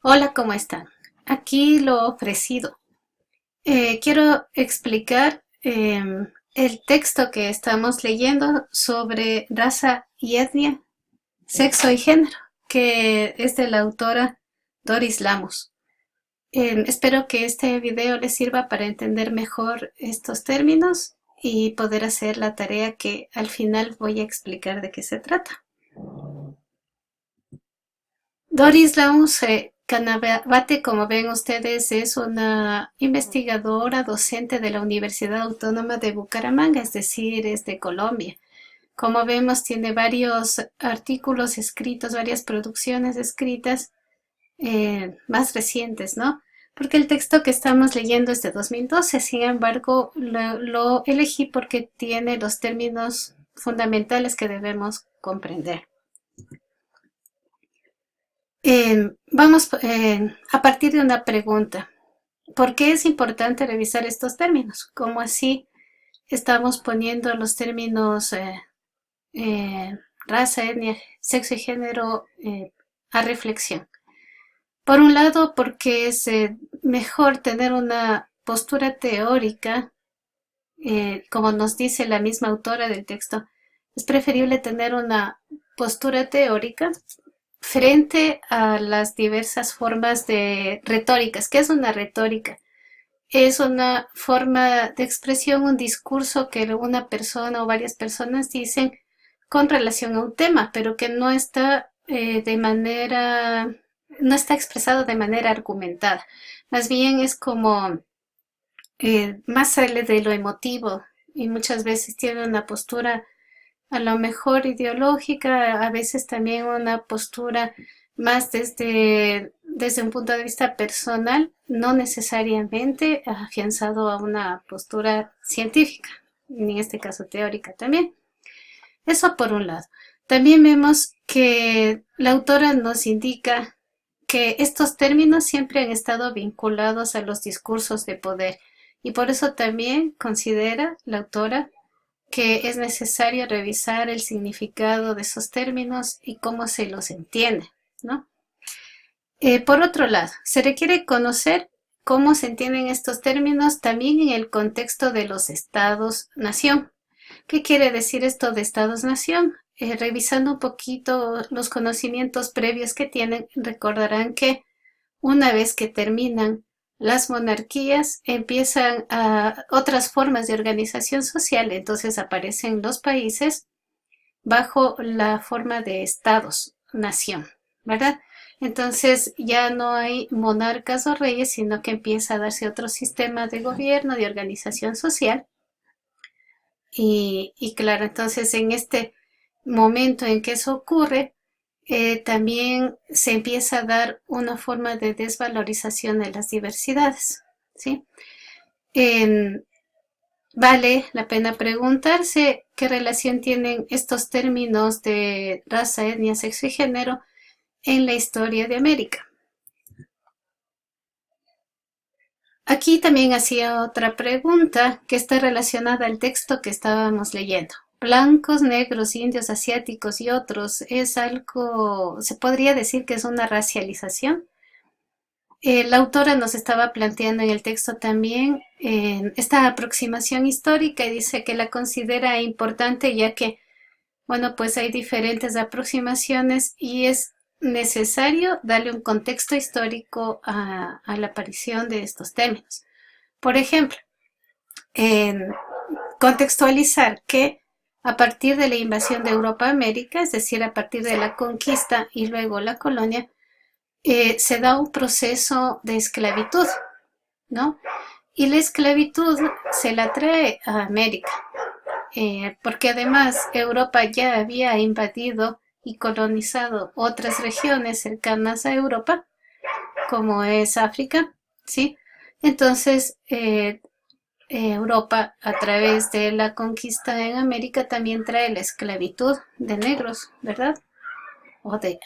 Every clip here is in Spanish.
Hola, ¿cómo están? Aquí lo ofrecido. Quiero explicar el texto que estamos leyendo sobre raza y etnia, sexo y género, que es de la autora Doris Lamos. Espero que este video les sirva para entender mejor estos términos y poder hacer la tarea que al final voy a explicar de qué se trata. Doris Lamos Canavate, como ven ustedes, es una investigadora docente de la Universidad Autónoma de Bucaramanga, es decir, es de Colombia. Como vemos, tiene varios artículos escritos, varias producciones escritas más recientes, ¿no? Porque el texto que estamos leyendo es de 2012, sin embargo, lo elegí porque tiene los términos fundamentales que debemos comprender. Vamos a partir de una pregunta. ¿Por qué es importante revisar estos términos? ¿Cómo así estamos poniendo los términos eh, raza, etnia, sexo y género a reflexión? Por un lado, porque es mejor tener una postura teórica, como nos dice la misma autora del texto, es preferible tener una postura teórica frente a las diversas formas de retóricas. ¿Qué es una retórica? Es una forma de expresión, un discurso que una persona o varias personas dicen con relación a un tema, pero que no está no está expresado de manera argumentada. Más bien es como más sale de lo emotivo y muchas veces tiene una postura a lo mejor ideológica, a veces también una postura más desde un punto de vista personal, no necesariamente afianzado a una postura científica, en este caso teórica también. Eso por un lado. También vemos que la autora nos indica que estos términos siempre han estado vinculados a los discursos de poder y por eso también considera la autora que es necesario revisar el significado de esos términos y cómo se los entiende, ¿no? Por otro lado, se requiere conocer cómo se entienden estos términos también en el contexto de los estados-nación. ¿Qué quiere decir esto de estados-nación? Revisando un poquito los conocimientos previos que tienen, recordarán que una vez que terminan las monarquías, empiezan otras formas de organización social, entonces aparecen los países bajo la forma de estados-nación, ¿verdad? Entonces ya no hay monarcas o reyes, sino que empieza a darse otro sistema de gobierno, de organización social. Y claro, entonces en este momento en que eso ocurre, también se empieza a dar una forma de desvalorización de las diversidades, ¿sí? En- Vale la pena preguntarse qué relación tienen estos términos de raza, etnia, sexo y género en la historia de América. Aquí también hacía otra pregunta que está relacionada al texto que estábamos leyendo. Blancos, negros, indios, asiáticos y otros es algo, se podría decir que es una racialización. La autora nos estaba planteando en el texto también esta aproximación histórica y dice que la considera importante ya que, bueno, pues hay diferentes aproximaciones y es necesario darle un contexto histórico a la aparición de estos términos. Por ejemplo, en contextualizar que a partir de la invasión de Europa a América, es decir, a partir de la conquista y luego la colonia, se da un proceso de esclavitud, ¿no? Y la esclavitud se la trae a América, porque además Europa ya había invadido y colonizado otras regiones cercanas a Europa, como es África, ¿sí? Entonces, Europa, a través de la conquista en América, también trae la esclavitud de negros, ¿verdad? O de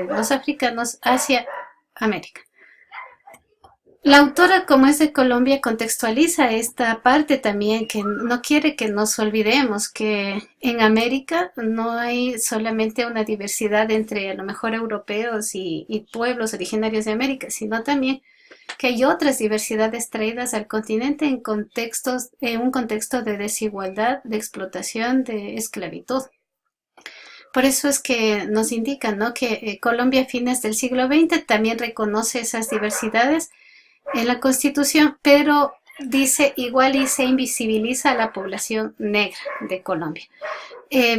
los africanos hacia América. La autora, como es de Colombia, contextualiza esta parte también, que no quiere que nos olvidemos que en América no hay solamente una diversidad entre a lo mejor europeos y pueblos originarios de América, sino también que hay otras diversidades traídas al continente en contextos, en un contexto de desigualdad, de explotación, de esclavitud. Por eso es que nos indican, ¿no?, que Colombia a fines del siglo XX también reconoce esas diversidades en la Constitución, pero dice igual y se invisibiliza a la población negra de Colombia.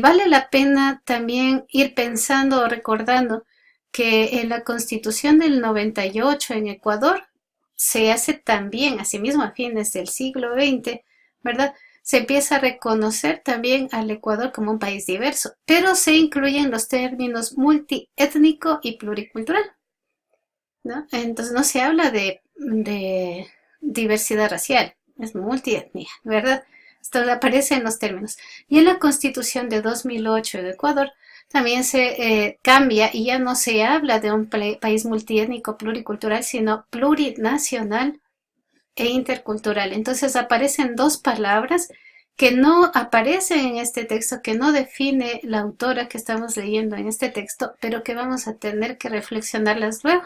Vale la pena también ir pensando o recordando que en la Constitución del 98 en Ecuador se hace también, asimismo a fines del siglo XX, ¿verdad? Se empieza a reconocer también al Ecuador como un país diverso, pero se incluyen los términos multiétnico y pluricultural, ¿no? Entonces no se habla de diversidad racial, es multietnia, ¿verdad? Esto aparece en los términos. Y en la Constitución de 2008 de Ecuador también se cambia y ya no se habla de un país multiétnico pluricultural, sino plurinacional e intercultural. Entonces aparecen dos palabras que no aparecen en este texto, que no define la autora que estamos leyendo en este texto, pero que vamos a tener que reflexionarlas luego.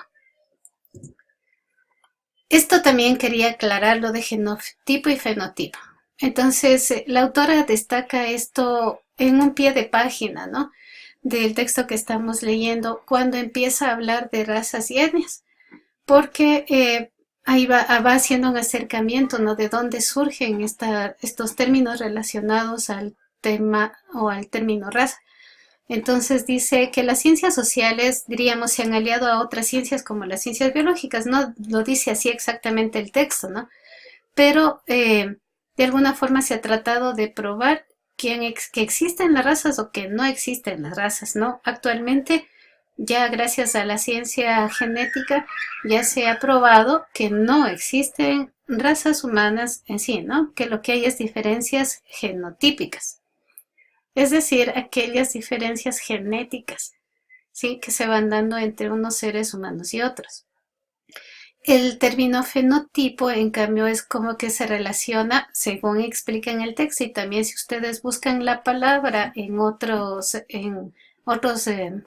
Esto también quería aclarar lo de genotipo y fenotipo. Entonces, la autora destaca esto en un pie de página, ¿no?, del texto que estamos leyendo, cuando empieza a hablar de razas y etnias, porque ahí va haciendo un acercamiento, ¿no?, de dónde surgen estos términos relacionados al tema o al término raza. Entonces dice que las ciencias sociales, diríamos, se han aliado a otras ciencias como las ciencias biológicas, no lo dice así exactamente el texto, ¿no? Pero de alguna forma se ha tratado de probar que existen las razas o que no existen las razas, ¿no? Actualmente, ya gracias a la ciencia genética, ya se ha probado que no existen razas humanas en sí, ¿no? Que lo que hay es diferencias genotípicas. Es decir, aquellas diferencias genéticas, ¿sí?, que se van dando entre unos seres humanos y otros. El término fenotipo, en cambio, es como que se relaciona, según explica en el texto, y también si ustedes buscan la palabra en otros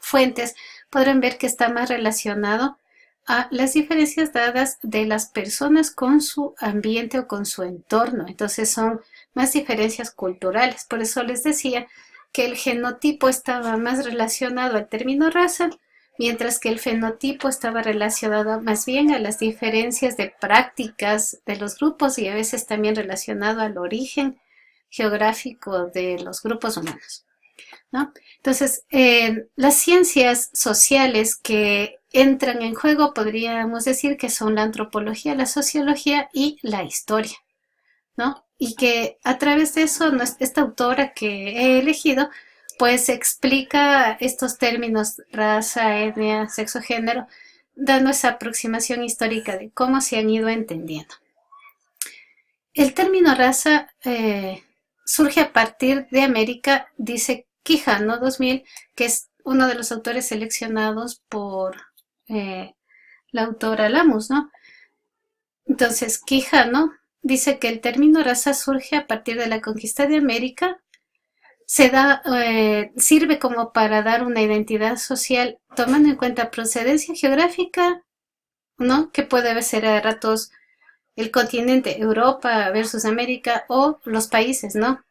fuentes, podrán ver que está más relacionado a las diferencias dadas de las personas con su ambiente o con su entorno. Entonces son más diferencias culturales. Por eso les decía que el genotipo estaba más relacionado al término raza, mientras que el fenotipo estaba relacionado más bien a las diferencias de prácticas de los grupos y a veces también relacionado al origen geográfico de los grupos humanos, ¿no? Entonces, las ciencias sociales que entran en juego podríamos decir que son la antropología, la sociología y la historia, ¿no? Y que a través de eso, esta autora que he elegido, pues explica estos términos, raza, etnia, sexo, género, dando esa aproximación histórica de cómo se han ido entendiendo. El término raza surge a partir de América, dice Quijano 2000, que es uno de los autores seleccionados por la autora Lamus, ¿no? Entonces, Quijano dice que el término raza surge a partir de la conquista de América, sirve como para dar una identidad social tomando en cuenta procedencia geográfica, ¿no?, que puede ser a ratos el continente Europa versus América o los países, ¿no?,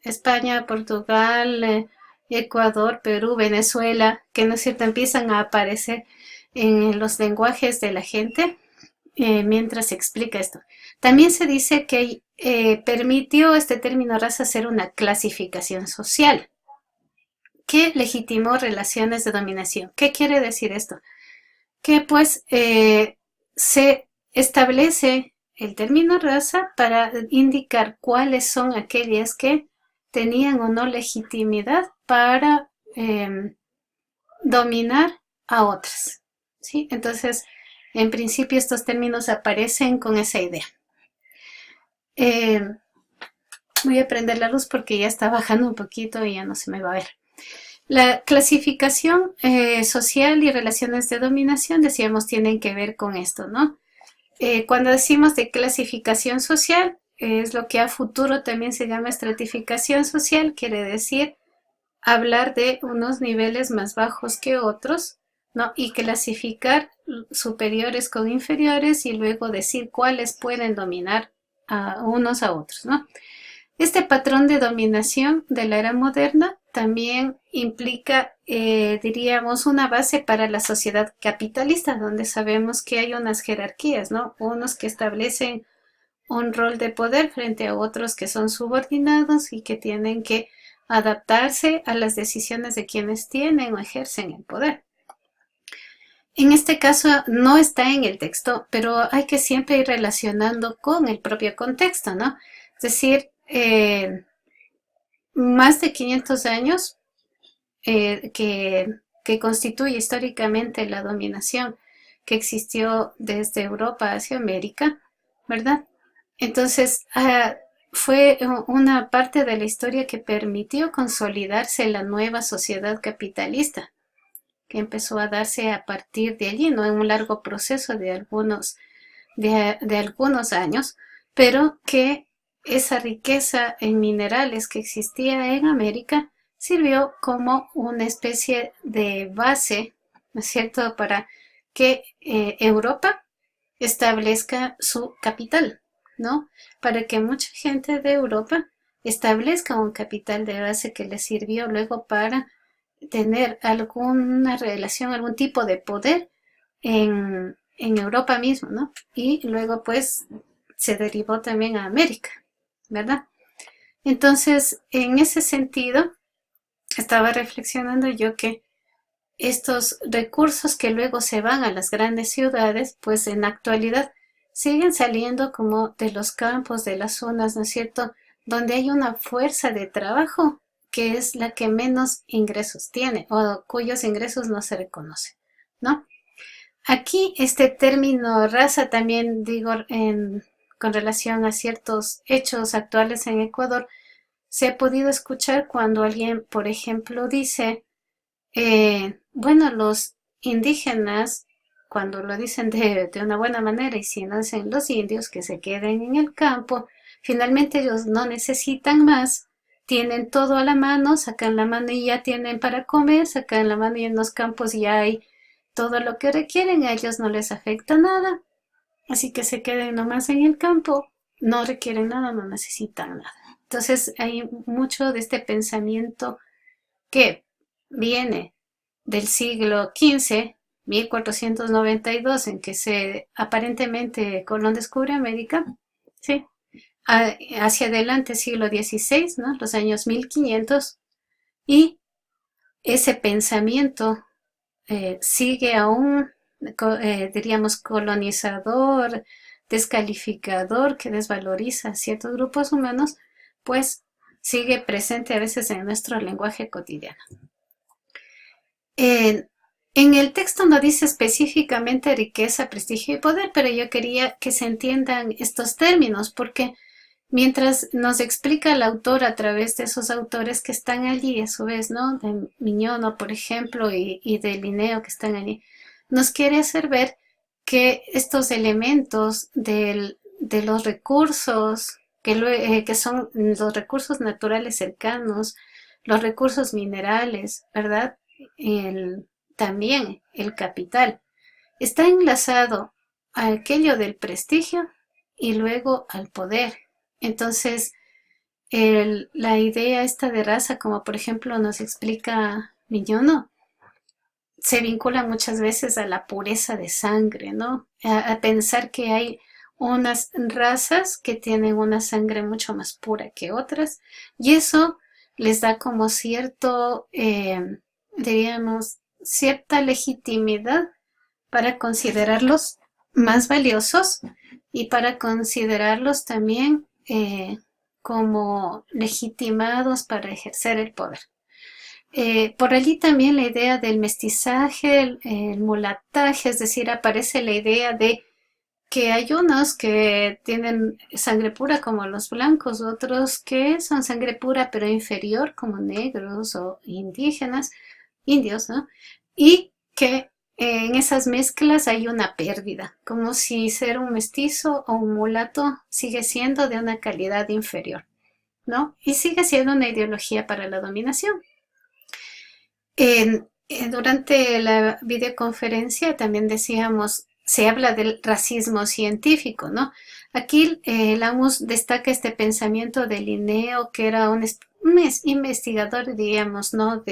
España, Portugal, Ecuador, Perú, Venezuela, que no es cierto, empiezan a aparecer en los lenguajes de la gente mientras se explica esto. También se dice que permitió este término raza hacer una clasificación social que legitimó relaciones de dominación. ¿Qué quiere decir esto? Que pues se establece el término raza para indicar cuáles son aquellas que tenían o no legitimidad para dominar a otras, ¿sí? Entonces, en principio estos términos aparecen con esa idea. Voy a prender la luz porque ya está bajando un poquito y ya no se me va a ver. La clasificación social y relaciones de dominación, decíamos, tienen que ver con esto, ¿no? Cuando decimos de clasificación social, es lo que a futuro también se llama estratificación social, quiere decir hablar de unos niveles más bajos que otros, ¿no? Y clasificar superiores con inferiores y luego decir cuáles pueden dominar a unos a otros, ¿no? Este patrón de dominación de la era moderna también implica, diríamos, una base para la sociedad capitalista, donde sabemos que hay unas jerarquías, ¿no? Unos que establecen un rol de poder frente a otros que son subordinados y que tienen que adaptarse a las decisiones de quienes tienen o ejercen el poder. En este caso no está en el texto, pero hay que siempre ir relacionando con el propio contexto, ¿no? Es decir, más de 500 años que constituye históricamente la dominación que existió desde Europa hacia América, ¿verdad? Entonces, fue una parte de la historia que permitió consolidarse la nueva sociedad capitalista, que empezó a darse a partir de allí, ¿no? En un largo proceso de algunos años, pero que esa riqueza en minerales que existía en América sirvió como una especie de base, ¿no es cierto?, para que Europa establezca su capital, ¿no? Para que mucha gente de Europa establezca un capital de base que les sirvió luego para tener alguna relación, algún tipo de poder en Europa mismo, ¿no? Y luego pues se derivó también a América, ¿verdad? Entonces, en ese sentido, estaba reflexionando yo que estos recursos que luego se van a las grandes ciudades, pues en la actualidad siguen saliendo como de los campos, de las zonas, ¿no es cierto?, donde hay una fuerza de trabajo que es la que menos ingresos tiene o cuyos ingresos no se reconocen, ¿no? Aquí este término raza también digo con relación a ciertos hechos actuales en Ecuador, se ha podido escuchar cuando alguien, por ejemplo, dice, bueno, los indígenas, cuando lo dicen de una buena manera y si no dicen los indios que se queden en el campo, finalmente ellos no necesitan más, tienen todo a la mano, sacan la mano y ya tienen para comer, sacan la mano y en los campos ya hay todo lo que requieren, a ellos no les afecta nada, así que se queden nomás en el campo, no requieren nada, no necesitan nada. Entonces hay mucho de este pensamiento que viene del siglo XV, 1492, en que aparentemente Colón descubre América, ¿sí? Hacia adelante siglo XVI, ¿no? Los años 1500, y ese pensamiento sigue aún, diríamos, colonizador, descalificador, que desvaloriza a ciertos grupos humanos, pues sigue presente a veces en nuestro lenguaje cotidiano. En el texto no dice específicamente riqueza, prestigio y poder, pero yo quería que se entiendan estos términos, porque mientras nos explica el autor a través de esos autores que están allí, a su vez, ¿no? De Miñono, por ejemplo, y de Linneo que están allí, nos quiere hacer ver que estos elementos de los recursos, que son los recursos naturales cercanos, los recursos minerales, ¿verdad? También el capital, está enlazado a aquello del prestigio y luego al poder. Entonces, la idea esta de raza, como por ejemplo nos explica Miñono, se vincula muchas veces a la pureza de sangre, ¿no? A pensar que hay unas razas que tienen una sangre mucho más pura que otras, y eso les da como cierto, diríamos, cierta legitimidad para considerarlos más valiosos y para considerarlos también como legitimados para ejercer el poder. Por allí también la idea del mestizaje, el mulataje, es decir, aparece la idea de que hay unos que tienen sangre pura como los blancos, otros que son sangre pura pero inferior como negros o indígenas, indios, ¿no? Y que en esas mezclas hay una pérdida, como si ser un mestizo o un mulato sigue siendo de una calidad inferior, ¿no? Y sigue siendo una ideología para la dominación. Durante la videoconferencia también decíamos, se habla del racismo científico, ¿no? Aquí Lamus destaca este pensamiento de Linneo, que era un investigador, diríamos, ¿no?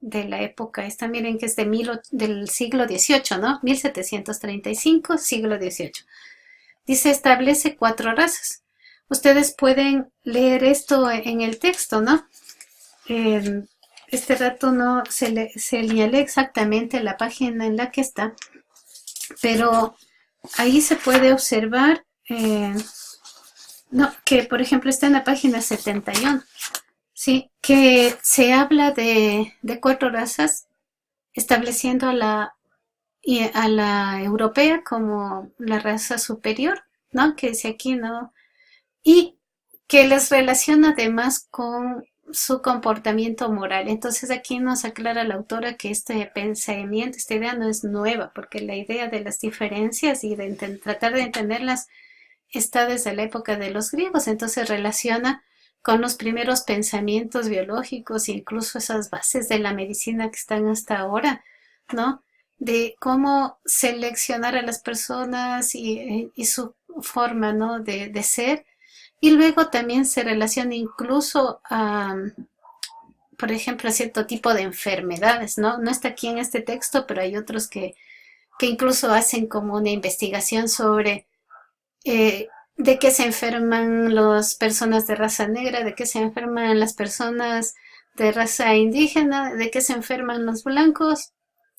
De la época esta, miren que es del siglo XVIII, ¿no? 1735, siglo XVIII. Dice, establece 4 razas. Ustedes pueden leer esto en el texto, ¿no? Este rato no se señalé exactamente la página en la que está, pero ahí se puede observar no, que, por ejemplo, está en la página 71, ¿sí? Que se habla de 4 razas, estableciendo a la europea como la raza superior, ¿no? Que dice aquí, ¿no? Y que les relaciona además con su comportamiento moral. Entonces aquí nos aclara la autora que este pensamiento, esta idea no es nueva, porque la idea de las diferencias y de tratar de entenderlas está desde la época de los griegos, entonces relaciona con los primeros pensamientos biológicos e incluso esas bases de la medicina que están hasta ahora, ¿no? De cómo seleccionar a las personas y su forma, ¿no? De ser. Y luego también se relaciona incluso a, por ejemplo, a cierto tipo de enfermedades, ¿no? No está aquí en este texto, pero hay otros que incluso hacen como una investigación sobre de qué se enferman las personas de raza negra, de qué se enferman las personas de raza indígena, de qué se enferman los blancos.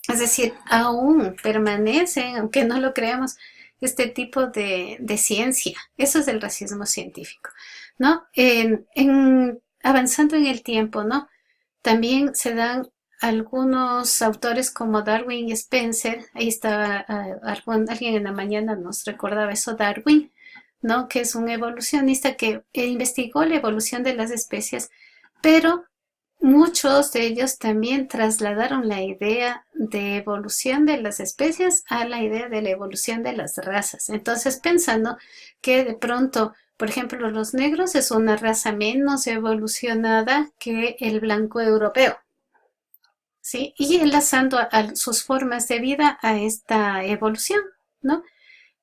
Es decir, aún permanecen, aunque no lo creamos, este tipo de ciencia. Eso es el racismo científico, ¿no? Avanzando en el tiempo, ¿no? También se dan algunos autores como Darwin y Spencer. Ahí estaba alguien en la mañana nos recordaba eso, Darwin, ¿no? Que es un evolucionista que investigó la evolución de las especies, pero muchos de ellos también trasladaron la idea de evolución de las especies a la idea de la evolución de las razas. Entonces, pensando que de pronto, por ejemplo, los negros es una raza menos evolucionada que el blanco europeo, ¿sí? Y enlazando a sus formas de vida a esta evolución, ¿no?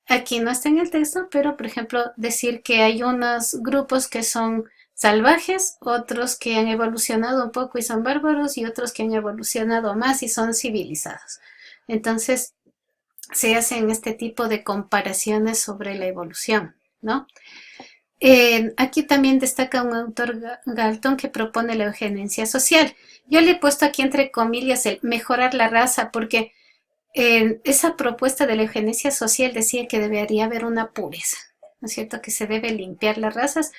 Aquí no está en el texto, pero por ejemplo, decir que hay unos grupos que son salvajes, otros que han evolucionado un poco y son bárbaros, y otros que han evolucionado más y son civilizados. Entonces, se hacen este tipo de comparaciones sobre la evolución, ¿no? Aquí también destaca un autor, Galton, que propone la eugenesia social. Yo le he puesto aquí entre comillas el mejorar la raza, porque esa propuesta de la eugenesia social decía que debería haber una pureza, ¿no es cierto? Que se debe limpiar las razas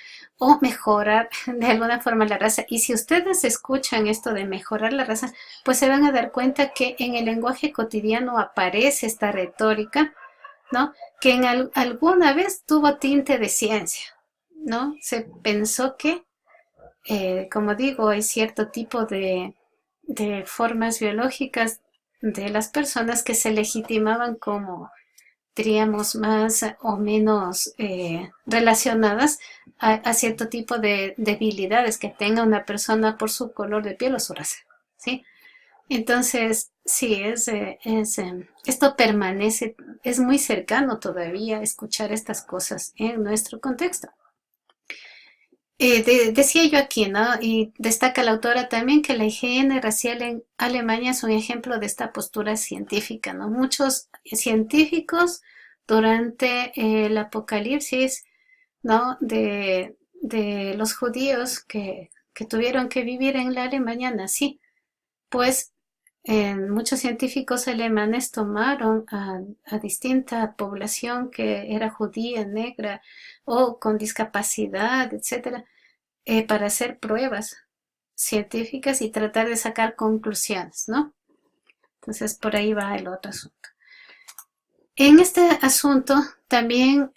o mejorar de alguna forma la raza. Y si ustedes escuchan esto de mejorar la raza, pues se van a dar cuenta que en el lenguaje cotidiano aparece esta retórica, ¿no? Que alguna vez tuvo tinte de ciencia, ¿no? Se pensó que, como digo, hay cierto tipo de formas biológicas de las personas que se legitimaban como, diríamos, más o menos relacionadas a cierto tipo de debilidades que tenga una persona por su color de piel o su raza, ¿sí? Entonces, sí, esto permanece, es muy cercano todavía escuchar estas cosas en nuestro contexto. Decía yo aquí, ¿no? Y destaca la autora también que la higiene racial en Alemania es un ejemplo de esta postura científica, ¿no? Muchos científicos durante el apocalipsis, ¿no? De los judíos que tuvieron que vivir en la Alemania nazi, pues muchos científicos alemanes tomaron a distinta población que era judía, negra o con discapacidad, etcétera, para hacer pruebas científicas y tratar de sacar conclusiones, ¿no? Entonces, por ahí va el otro asunto. En este asunto también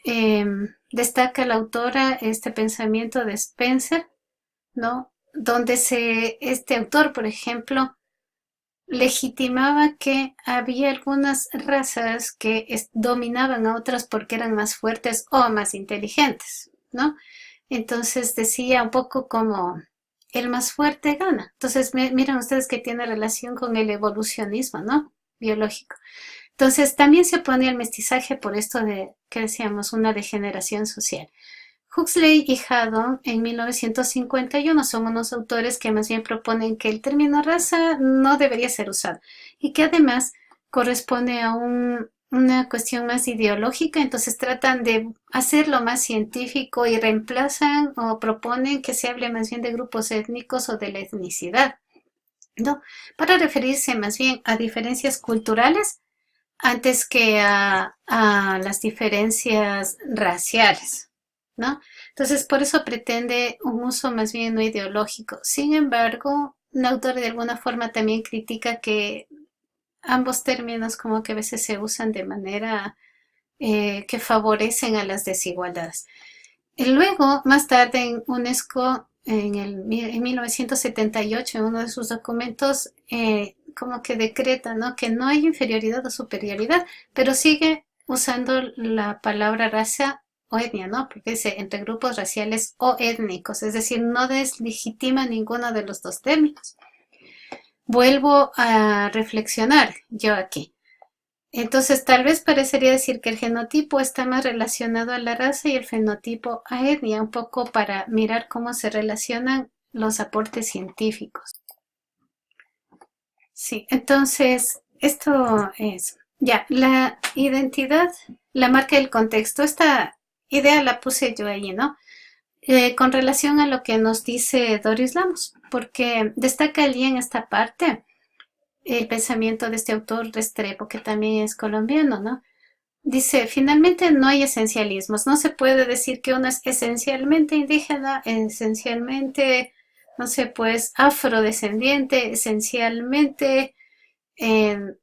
destaca la autora este pensamiento de Spencer, ¿no? Donde este autor, por ejemplo, legitimaba que había algunas razas que dominaban a otras porque eran más fuertes o más inteligentes, ¿no? Entonces decía un poco como el más fuerte gana. Entonces miren ustedes que tiene relación con el evolucionismo, ¿no? Biológico. Entonces también se opone al mestizaje por esto de, que decíamos, una degeneración social. Huxley y Haddon en 1951 son unos autores que más bien proponen que el término raza no debería ser usado y que además corresponde a una cuestión más ideológica, entonces tratan de hacerlo más científico y reemplazan o proponen que se hable más bien de grupos étnicos o de la etnicidad, ¿no? Para referirse más bien a diferencias culturales antes que a las diferencias raciales, ¿no? Entonces, por eso pretende un uso más bien no ideológico. Sin embargo, un autor de alguna forma también critica que ambos términos como que a veces se usan de manera que favorecen a las desigualdades. Y luego, más tarde, en UNESCO, en 1978, en uno de sus documentos, como que decreta, ¿no?, que no hay inferioridad o superioridad, pero sigue usando la palabra raza o etnia, ¿no? Porque dice entre grupos raciales o étnicos, es decir, no deslegitima ninguno de los dos términos. Vuelvo a reflexionar yo aquí. Entonces, tal vez parecería decir que el genotipo está más relacionado a la raza y el fenotipo a etnia, un poco para mirar cómo se relacionan los aportes científicos. Sí, entonces, esto es, ya, la identidad, la marca del contexto, esta idea la puse yo ahí, ¿no? Con relación a lo que nos dice Doris Lamos, porque destaca allí en esta parte el pensamiento de este autor Restrepo, que también es colombiano, ¿no? Dice, finalmente no hay esencialismos. No se puede decir que uno es esencialmente indígena, esencialmente, no sé, pues afrodescendiente, esencialmente, eh,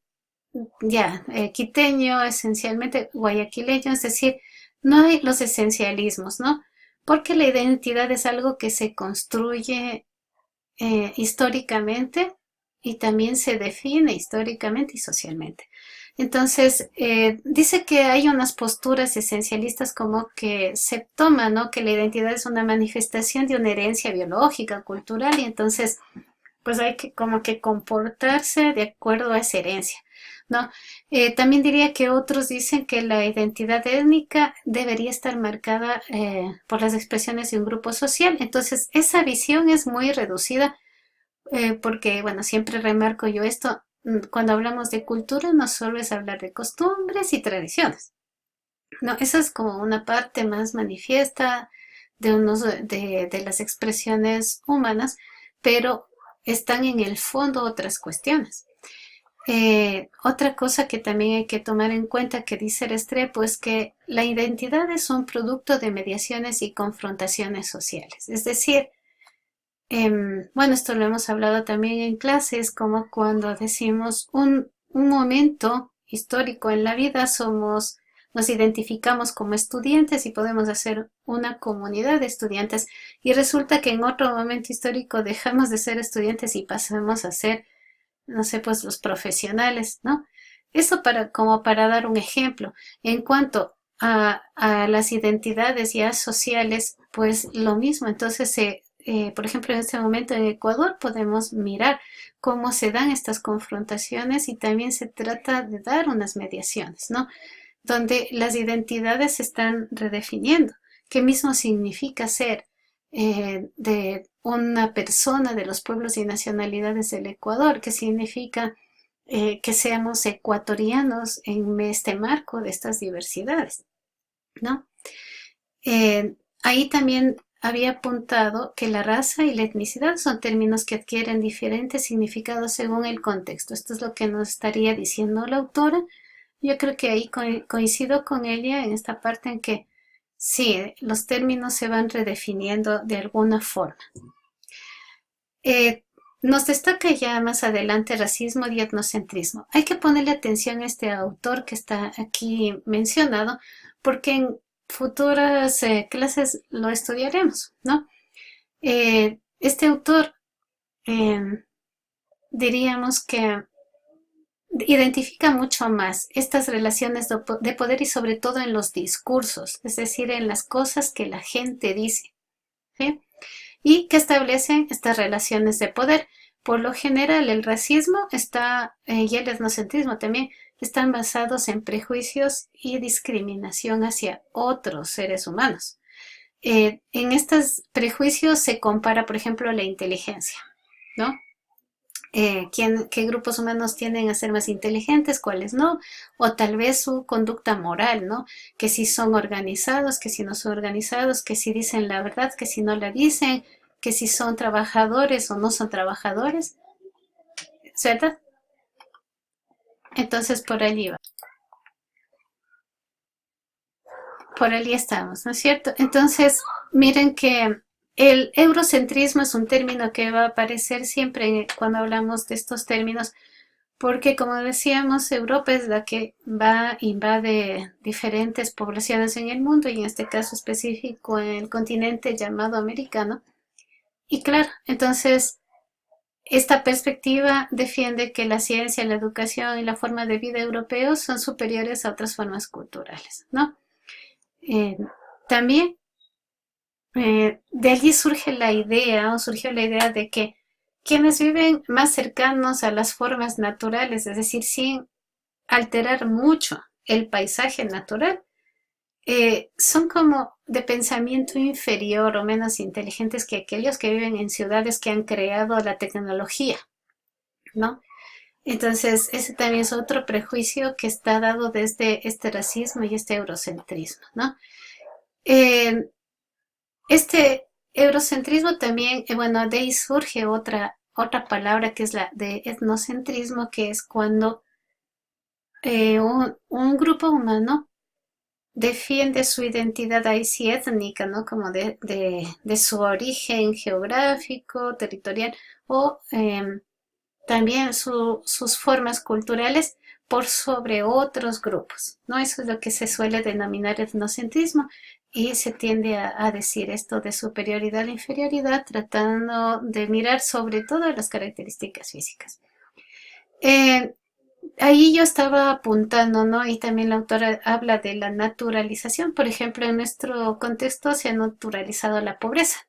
quiteño, esencialmente guayaquileño. Es decir, no hay los esencialismos, ¿no? Porque la identidad es algo que se construye históricamente y también se define históricamente y socialmente. Entonces, dice que hay unas posturas esencialistas como que se toma, ¿no?, que la identidad es una manifestación de una herencia biológica, cultural, y entonces, pues hay que como que comportarse de acuerdo a esa herencia, ¿no? También diría que otros dicen que la identidad étnica debería estar marcada por las expresiones de un grupo social. Entonces, esa visión es muy reducida porque, bueno, siempre remarco yo esto, cuando hablamos de cultura no solo es hablar de costumbres y tradiciones, no, esa es como una parte más manifiesta de las expresiones humanas, pero están en el fondo otras cuestiones. Otra cosa que también hay que tomar en cuenta que dice Restrepo es que la identidad es un producto de mediaciones y confrontaciones sociales, es decir, bueno, esto lo hemos hablado también en clases, como cuando decimos un momento histórico en la vida, nos identificamos como estudiantes y podemos hacer una comunidad de estudiantes. Y resulta que en otro momento histórico dejamos de ser estudiantes y pasamos a ser, no sé, pues los profesionales, ¿no? Eso como para dar un ejemplo. En cuanto a las identidades ya sociales, pues lo mismo. Entonces por ejemplo, en este momento en Ecuador podemos mirar cómo se dan estas confrontaciones y también se trata de dar unas mediaciones, ¿no? Donde las identidades se están redefiniendo. ¿Qué mismo significa ser de una persona de los pueblos y nacionalidades del Ecuador? ¿Qué significa que seamos ecuatorianos en este marco de estas diversidades, ¿no? Ahí también había apuntado que la raza y la etnicidad son términos que adquieren diferentes significados según el contexto. Esto es lo que nos estaría diciendo la autora. Yo creo que ahí coincido con ella en esta parte en que sí, los términos se van redefiniendo de alguna forma. Nos destaca ya más adelante racismo y etnocentrismo. Hay que ponerle atención a este autor que está aquí mencionado, porque en futuras clases lo estudiaremos, ¿no? Este autor diríamos que identifica mucho más estas relaciones de poder y sobre todo en los discursos, es decir, en las cosas que la gente dice, ¿sí? Y que establecen estas relaciones de poder. Por lo general, el racismo y el etnocentrismo también están basados en prejuicios y discriminación hacia otros seres humanos. En estos prejuicios se compara, por ejemplo, la inteligencia, ¿no? Qué grupos humanos tienden a ser más inteligentes, cuáles no, o tal vez su conducta moral, ¿no? Que si son organizados, que si no son organizados, que si dicen la verdad, que si no la dicen, que si son trabajadores o no son trabajadores, ¿cierto? Entonces por allí va. Por allí estamos, ¿no es cierto? Entonces, miren que el eurocentrismo es un término que va a aparecer siempre cuando hablamos de estos términos, porque como decíamos, Europa es la que invade diferentes poblaciones en el mundo y en este caso específico en el continente llamado americano. Y claro, entonces esta perspectiva defiende que la ciencia, la educación y la forma de vida europeos son superiores a otras formas culturales, ¿no? Eh, también de allí surge la idea o surgió la idea de que quienes viven más cercanos a las formas naturales, es decir, sin alterar mucho el paisaje natural, son como de pensamiento inferior o menos inteligentes que aquellos que viven en ciudades que han creado la tecnología, ¿no? Entonces, ese también es otro prejuicio que está dado desde este racismo y este eurocentrismo, ¿no? Eh, Este eurocentrismo también, bueno, de ahí surge otra palabra que es la de etnocentrismo, que es cuando un grupo humano defiende su identidad ahí sí étnica, ¿no? Como de su origen geográfico, territorial, o también sus formas culturales por sobre otros grupos, ¿no? Eso es lo que se suele denominar etnocentrismo y se tiende a decir esto de superioridad e inferioridad tratando de mirar sobre todo las características físicas. Eh, Ahí yo estaba apuntando, ¿no? Y también la autora habla de la naturalización. Por ejemplo, en nuestro contexto se ha naturalizado la pobreza,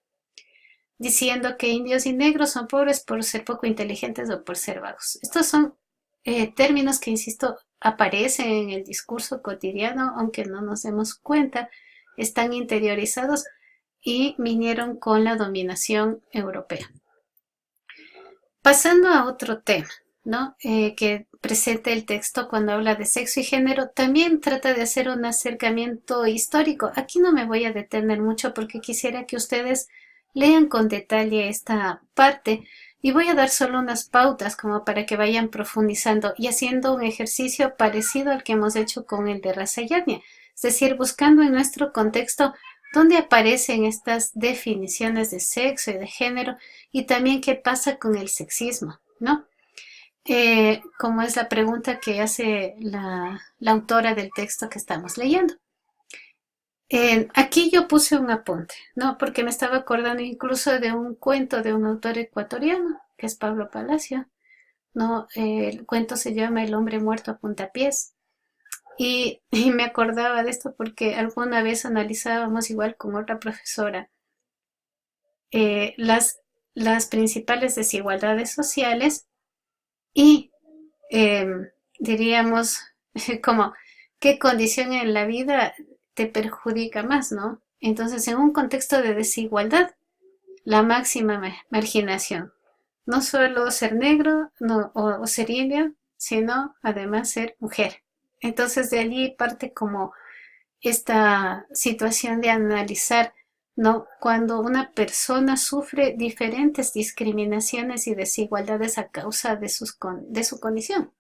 diciendo que indios y negros son pobres por ser poco inteligentes o por ser vagos. Estos son términos que, insisto, aparecen en el discurso cotidiano, aunque no nos demos cuenta, están interiorizados y vinieron con la dominación europea. Pasando a otro tema, ¿no? Que presenta el texto cuando habla de sexo y género, también trata de hacer un acercamiento histórico. Aquí no me voy a detener mucho porque quisiera que ustedes lean con detalle esta parte y voy a dar solo unas pautas como para que vayan profundizando y haciendo un ejercicio parecido al que hemos hecho con el de raza y etnia, es decir, buscando en nuestro contexto dónde aparecen estas definiciones de sexo y de género y también qué pasa con el sexismo, ¿no? Como es la pregunta que hace la autora del texto que estamos leyendo. Aquí yo puse un apunte, ¿no? Porque me estaba acordando incluso de un cuento de un autor ecuatoriano, que es Pablo Palacio, ¿no? El cuento se llama El hombre muerto a puntapiés. Y me acordaba de esto porque alguna vez analizábamos igual con otra profesora eh, las, las principales desigualdades sociales y eh, diríamos como qué condición en la vida te perjudica más, ¿no? Entonces, en un contexto de desigualdad, la máxima marginación, no solo ser negro o ser indio, sino además ser mujer. Entonces, de allí parte como esta situación de analizar, ¿no? Cuando una persona sufre diferentes discriminaciones y desigualdades a causa de su condición.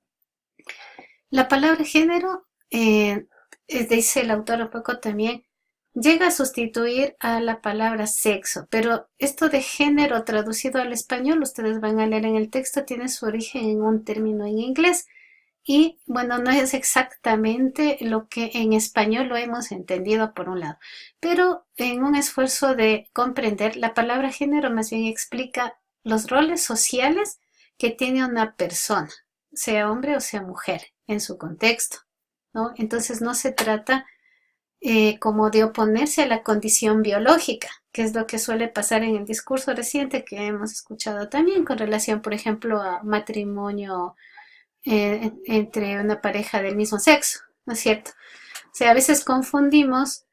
La palabra género, dice el autor un poco también, llega a sustituir a la palabra sexo, pero esto de género traducido al español, ustedes van a leer en el texto, tiene su origen en un término en inglés y bueno, no es exactamente lo que en español lo hemos entendido por un lado, pero en un esfuerzo de comprender, la palabra género más bien explica los roles sociales que tiene una persona, sea hombre o sea mujer, en su contexto, ¿no? Entonces no se trata como de oponerse a la condición biológica, que es lo que suele pasar en el discurso reciente que hemos escuchado también con relación, por ejemplo, a matrimonio entre una pareja del mismo sexo, ¿no es cierto? O sea, a veces confundimos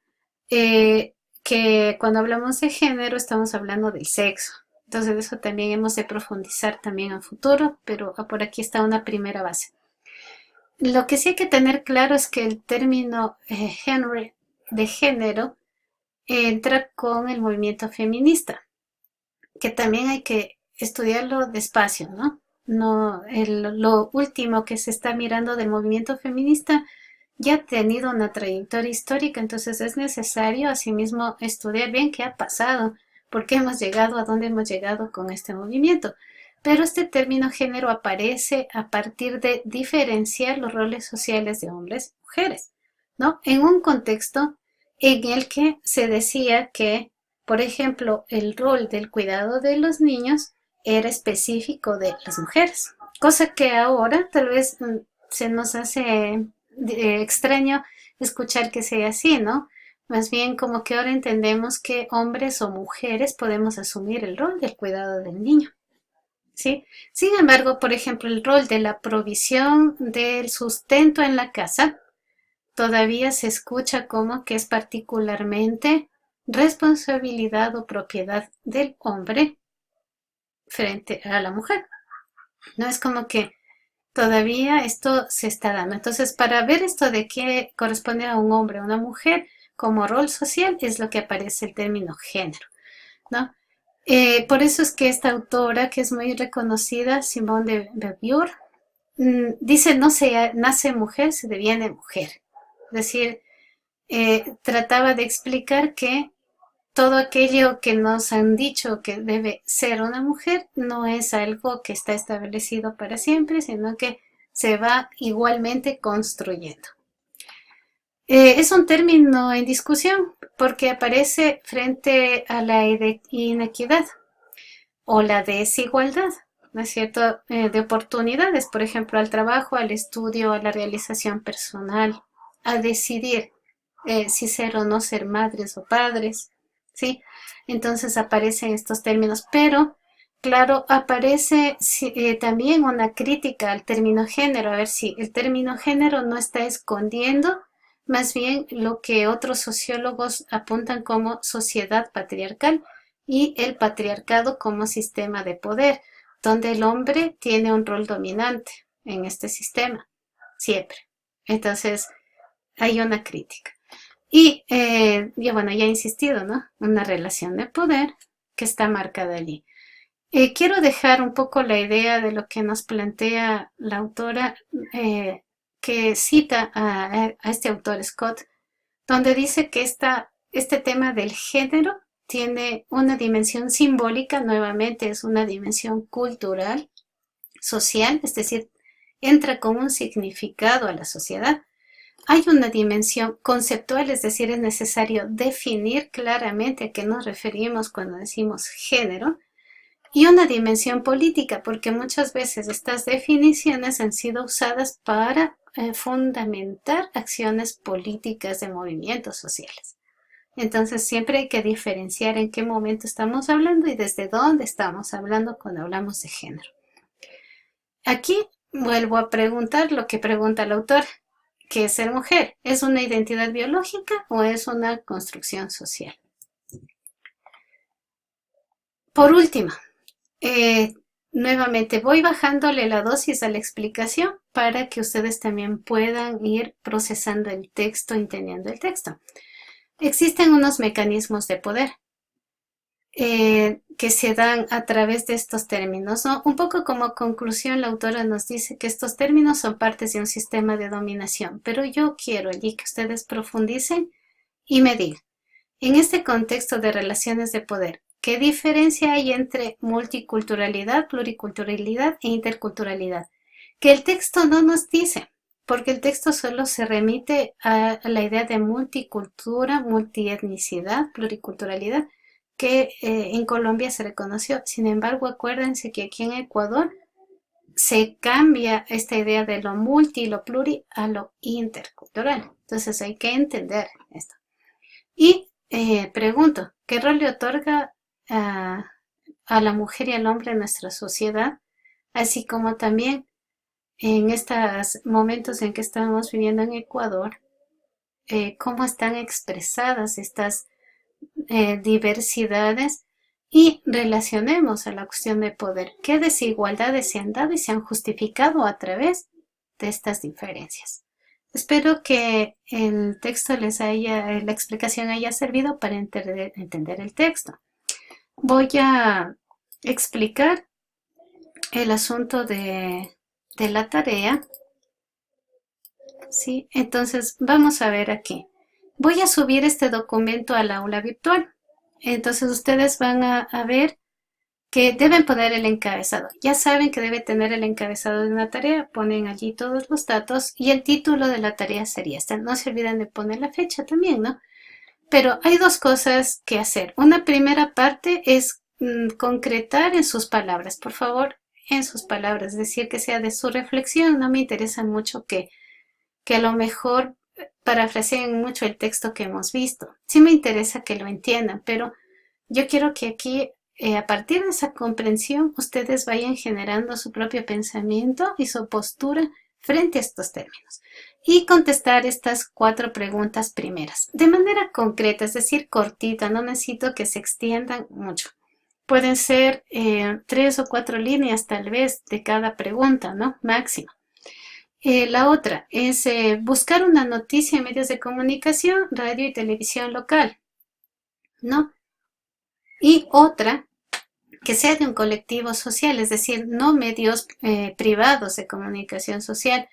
que cuando hablamos de género estamos hablando del sexo. Entonces eso también hemos de profundizar también en futuro, pero por aquí está una primera base. Lo que sí hay que tener claro es que el término de género entra con el movimiento feminista, que también hay que estudiarlo despacio, ¿no? No, lo último que se está mirando del movimiento feminista ya ha tenido una trayectoria histórica, entonces es necesario asimismo estudiar bien qué ha pasado, por qué hemos llegado a dónde hemos llegado con este movimiento. Pero este término género aparece a partir de diferenciar los roles sociales de hombres y mujeres, ¿no? En un contexto en el que se decía que, por ejemplo, el rol del cuidado de los niños era específico de las mujeres, cosa que ahora tal vez se nos hace extraño escuchar que sea así, ¿no? Más bien como que ahora entendemos que hombres o mujeres podemos asumir el rol del cuidado del niño, ¿sí? Sin embargo, por ejemplo, el rol de la provisión del sustento en la casa todavía se escucha como que es particularmente responsabilidad o propiedad del hombre frente a la mujer. No es como que todavía esto se está dando. Entonces, para ver esto de qué corresponde a un hombre o una mujer como rol social es lo que aparece el término género, ¿no? Por eso es que esta autora, que es muy reconocida, Simone de Beauvoir, dice no se nace mujer, se deviene mujer. Es decir, trataba de explicar que todo aquello que nos han dicho que debe ser una mujer no es algo que está establecido para siempre, sino que se va igualmente construyendo. Es un término en discusión porque aparece frente a la inequidad o la desigualdad, ¿no es cierto?, de oportunidades, por ejemplo, al trabajo, al estudio, a la realización personal, a decidir si ser o no ser madres o padres, ¿sí? Entonces aparecen estos términos, pero claro, aparece también una crítica al término género, a ver si el término género no está escondiendo más bien lo que otros sociólogos apuntan como sociedad patriarcal y el patriarcado como sistema de poder, donde el hombre tiene un rol dominante en este sistema, siempre. Entonces, hay una crítica. Y bueno, ya he insistido, ¿no? Una relación de poder que está marcada allí. Quiero dejar un poco la idea de lo que nos plantea la autora, que cita a este autor Scott, donde dice que este tema del género tiene una dimensión simbólica, nuevamente es una dimensión cultural, social, es decir, entra con un significado a la sociedad. Hay una dimensión conceptual, es decir, es necesario definir claramente a qué nos referimos cuando decimos género, y una dimensión política, porque muchas veces estas definiciones han sido usadas para fundamentar acciones políticas de movimientos sociales. Entonces siempre hay que diferenciar en qué momento estamos hablando y desde dónde estamos hablando cuando hablamos de género. Aquí vuelvo a preguntar lo que pregunta el autor. ¿Qué es ser mujer? ¿Es una identidad biológica o es una construcción social? Por último, nuevamente voy bajándole la dosis a la explicación para que ustedes también puedan ir procesando el texto, entendiendo el texto. Existen unos mecanismos de poder que se dan a través de estos términos, ¿no? Un poco como conclusión, la autora nos dice que estos términos son partes de un sistema de dominación, pero yo quiero allí que ustedes profundicen y me digan, en este contexto de relaciones de poder, ¿qué diferencia hay entre multiculturalidad, pluriculturalidad e interculturalidad? Que el texto no nos dice, porque el texto solo se remite a la idea de multicultura, multietnicidad, pluriculturalidad, que en Colombia se reconoció. Sin embargo, acuérdense que aquí en Ecuador se cambia esta idea de lo multi y lo pluri a lo intercultural. Entonces hay que entender esto. Y pregunto, ¿qué rol le otorga a la mujer y al hombre en nuestra sociedad? Así como también en estos momentos en que estamos viviendo en Ecuador, cómo están expresadas estas diversidades y relacionemos a la cuestión de poder. ¿Qué desigualdades se han dado y se han justificado a través de estas diferencias? Espero que el texto la explicación haya servido para entender el texto. Voy a explicar el asunto de la tarea. ¿Sí? Entonces, vamos a ver aquí. Voy a subir este documento al aula virtual. Entonces, ustedes van a ver que deben poner el encabezado. Ya saben que debe tener el encabezado de una tarea. Ponen allí todos los datos y el título de la tarea sería esta. No se olviden de poner la fecha también, ¿no? Pero hay dos cosas que hacer. Una primera parte es concretar en sus palabras. Por favor, en sus palabras. Es decir, que sea de su reflexión. No me interesa mucho que a lo mejor parafraseen mucho el texto que hemos visto. Sí me interesa que lo entiendan, pero yo quiero que aquí, a partir de esa comprensión, ustedes vayan generando su propio pensamiento y su postura frente a estos términos. Y contestar estas 4 preguntas primeras, de manera concreta, es decir, cortita, no necesito que se extiendan mucho. Pueden ser 3 o 4 líneas tal vez de cada pregunta, ¿no? Máximo. La otra es buscar una noticia en medios de comunicación, radio y televisión local, ¿no? Y otra que sea de un colectivo social, es decir, no medios privados de comunicación social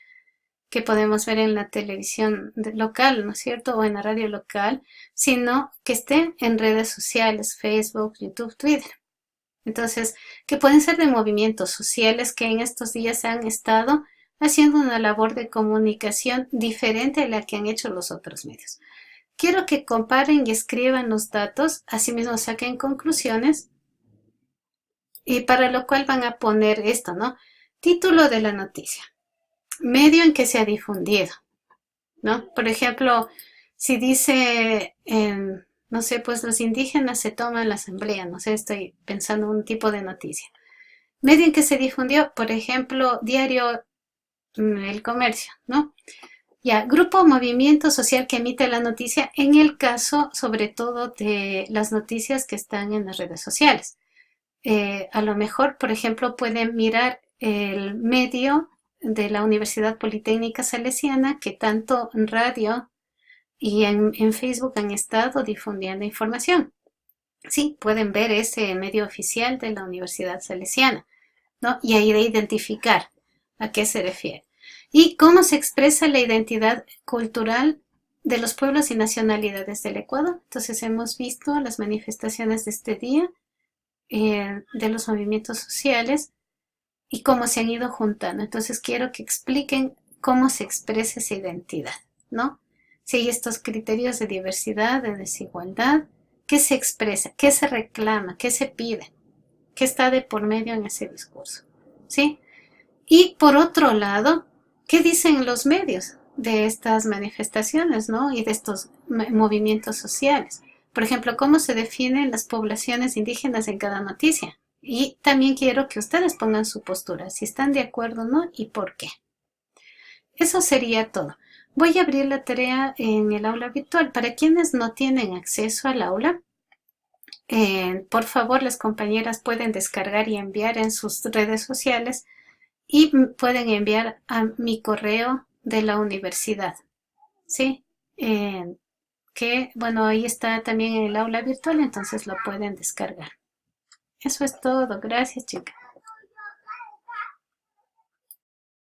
que podemos ver en la televisión local, ¿no es cierto? O en la radio local, sino que estén en redes sociales, Facebook, YouTube, Twitter. Entonces, que pueden ser de movimientos sociales que en estos días han estado haciendo una labor de comunicación diferente a la que han hecho los otros medios. Quiero que comparen y escriban los datos, asimismo saquen conclusiones, y para lo cual van a poner esto, ¿no? Título de la noticia, medio en que se ha difundido, ¿no? Por ejemplo, si dice, no sé, pues los indígenas se toman la asamblea, no sé, estoy pensando en un tipo de noticia. Medio en que se difundió, por ejemplo, diario El Comercio, ¿no? Ya, grupo o movimiento social que emite la noticia en el caso, sobre todo, de las noticias que están en las redes sociales. A lo mejor, por ejemplo, pueden mirar el medio de la Universidad Politécnica Salesiana que tanto en radio y en Facebook han estado difundiendo información. Sí, pueden ver ese medio oficial de la Universidad Salesiana, ¿no? Y ahí de identificar a qué se refiere. Y cómo se expresa la identidad cultural de los pueblos y nacionalidades del Ecuador. Entonces hemos visto las manifestaciones de este día, de los movimientos sociales y cómo se han ido juntando. Entonces quiero que expliquen cómo se expresa esa identidad, ¿no? Si hay estos criterios de diversidad, de desigualdad, ¿qué se expresa? ¿Qué se reclama? ¿Qué se pide? ¿Qué está de por medio en ese discurso? ¿Sí? Y por otro lado, ¿qué dicen los medios de estas manifestaciones, ¿no? Y de estos movimientos sociales? Por ejemplo, ¿cómo se definen las poblaciones indígenas en cada noticia? Y también quiero que ustedes pongan su postura, si están de acuerdo o no y por qué. Eso sería todo. Voy a abrir la tarea en el aula virtual. Para quienes no tienen acceso al aula, por favor, las compañeras pueden descargar y enviar en sus redes sociales y pueden enviar a mi correo de la universidad, ¿sí? Que, bueno, ahí está también en el aula virtual, entonces lo pueden descargar. Eso es todo. Gracias, chicas.